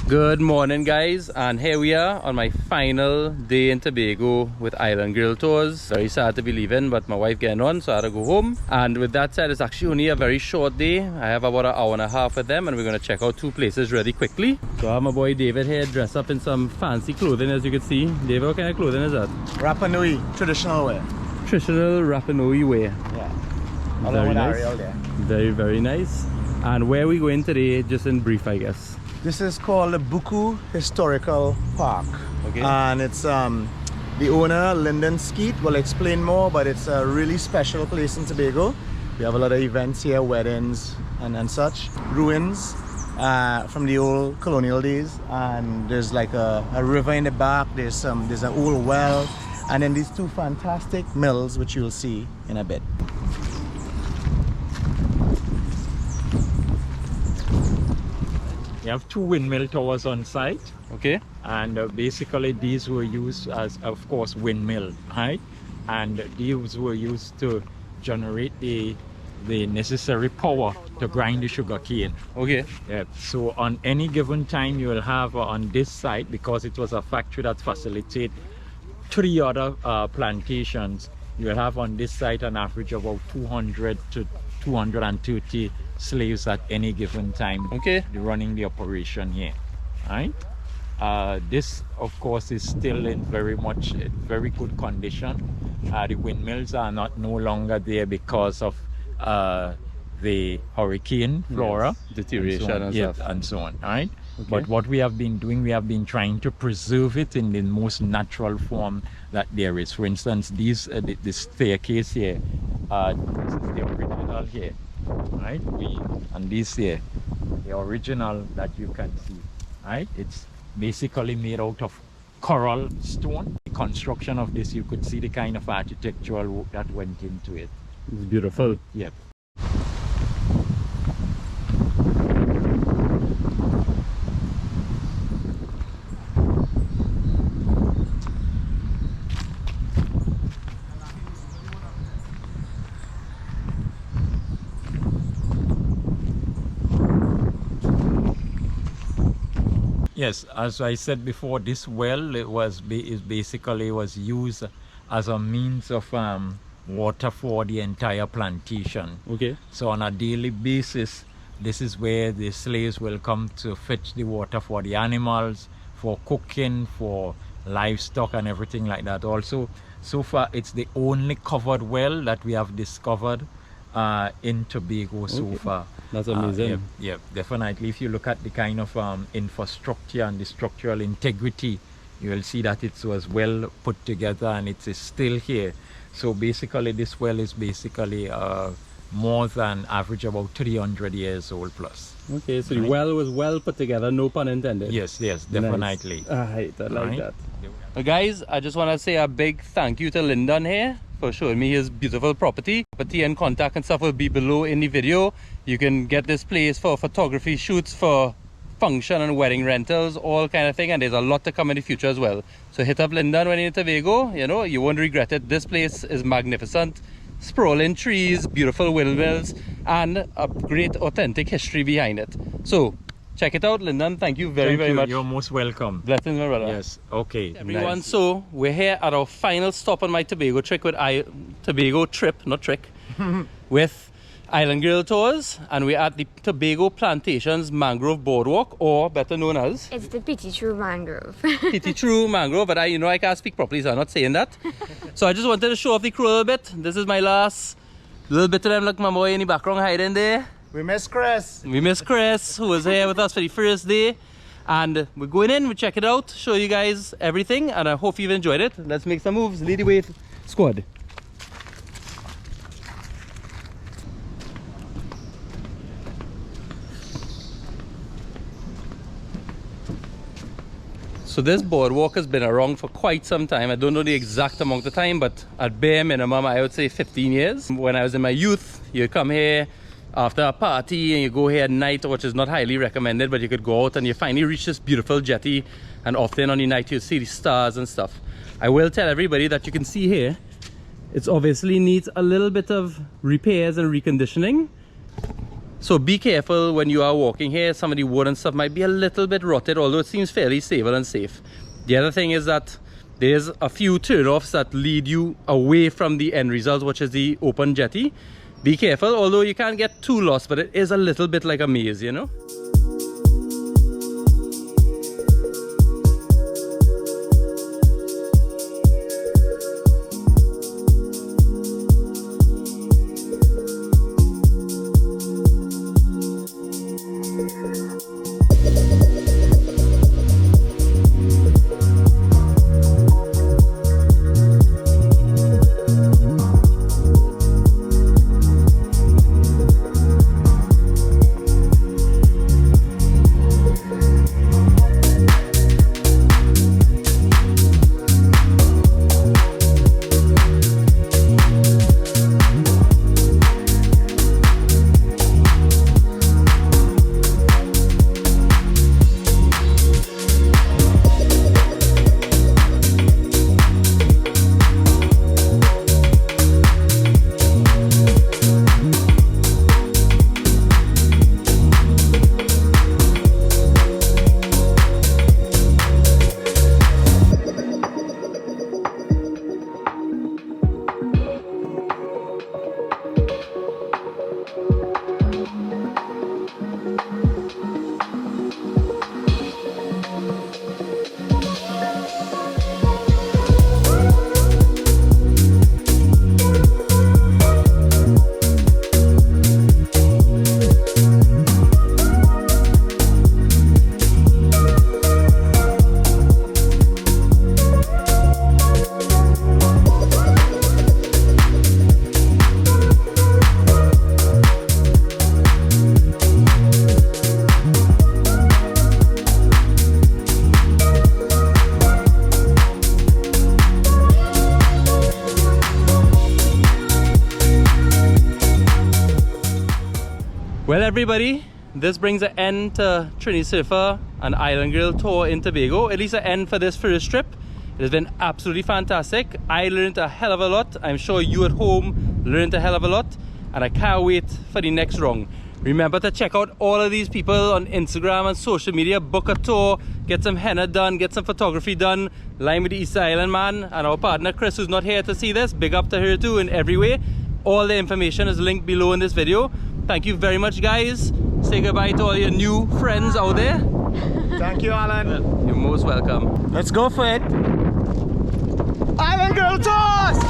Good morning, guys, and here we are on my final day in Tobago with Island Grill Tours. Very sad to be leaving, but my wife getting on, so I had to go home. And with that said, it's actually only a very short day. I have about an hour and a half with them, and we're going to check out two places really quickly. So I have my boy David here dressed up in some fancy clothing, as you can see. David, what kind of clothing is that? Rapa Nui, traditional wear. Traditional Rapa Nui wear. Yeah. Very nice. Ariel there. Very, very nice. And where are we going today, just in brief, I guess? This is called the Buccoo Historical Park. Okay. And it's the owner, Lyndon Skeet, will explain more, but it's a really special place in Tobago. We have a lot of events here, weddings and such. Ruins from the old colonial days, and there's like a river in the back. There's an old well, and then these two fantastic mills, which you'll see in a bit. We have two windmill towers on site. Okay. And basically these were used as, of course, windmill, right? And these were used to generate the necessary power to grind the sugar cane. Okay. Yeah. So on any given time you will have on this site, because it was a factory that facilitated 3 other plantations, you will have on this site an average of about 200 to 230 slaves at any given time. Okay. Running the operation here, right? This of course is still in very good condition. The windmills are no longer there because of the hurricane flora, yes. Deterioration and so on, right? Okay. But what we have been doing, we have been trying to preserve it in the most natural form that there is. For instance, this staircase here, this is the original here, right? And this here, the original that you can see, right? It's basically made out of coral stone. The construction of this, you could see the kind of architectural work that went into it. It's beautiful. Yep. Yes, as I said before, this well was used as a means of water for the entire plantation. Okay. So on a daily basis, this is where the slaves will come to fetch the water for the animals, for cooking, for livestock and everything like that. Also, so far it's the only covered well that we have discovered in Tobago so far. That's amazing. Yeah, definitely. If you look at the kind of infrastructure and the structural integrity, you will see that it was well put together and it is still here. So basically this well is basically more than average about 300 years old plus. Okay, so the well was well put together, no pun intended. Yes, definitely. Nice. I like that. Well, guys, I just want to say a big thank you to Lyndon here for showing me his beautiful property. And contact and stuff will be below in the video. You can get this place for photography shoots, for function and wedding rentals, all kind of thing, and there's a lot to come in the future as well. So hit up Lyndon when you're in Tobago. You know, you won't regret it. This place is magnificent. Sprawling trees, beautiful windmills, and a great authentic history behind it. So check it out, Lyndon. Thank you very much. You're most welcome. Blessings, my brother. Yes. Okay. Everyone, nice. So we're here at our final stop on my Tobago trip with Island Grill Tours, and we're at the Tobago Plantations Mangrove Boardwalk, or better known as... It's the Petit-Trou Mangrove. Petit-Trou Mangrove, but I can't speak properly, so I'm not saying that. So I just wanted to show off the crew a little bit. This is my last little bit of them, like my boy in the background hiding there. We miss Chris. We miss Chris, who was here with us for the first day. And we're going in, we check it out, show you guys everything, and I hope you've enjoyed it. Let's make some moves. Lead the way, squad. So this boardwalk has been around for quite some time. I don't know the exact amount of time, but at bare minimum, I would say 15 years. When I was in my youth, you'd come here after a party and you go here at night, which is not highly recommended, but you could go out and you finally reach this beautiful jetty, and often on the night you see the stars and stuff. I will tell everybody that you can see here, it obviously needs a little bit of repairs and reconditioning. So be careful when you are walking here. Some of the wood and stuff might be a little bit rotted, although it seems fairly stable and safe. The other thing is that there's a few turn-offs that lead you away from the end result, which is the open jetty. Be careful, although you can't get too lost, but it is a little bit like a maze, you know. Well everybody, this brings an end to Trini Surfer and Island Grill tour in Tobago, at least an end for this first trip. It has been absolutely fantastic. I learned a hell of a lot. I'm sure you at home learned a hell of a lot, and I can't wait for the next round. Remember to check out all of these people on Instagram and social media. Book a tour, get some henna done, get some photography done. Line with the East Island man and our partner Chris, who's not here to see this. Big up to her too in every way. All the information is linked below in this video. Thank you very much, guys. Say goodbye to all your new friends out there. Thank you, Alan. You're most welcome. Let's go for it. Island Grill Tours!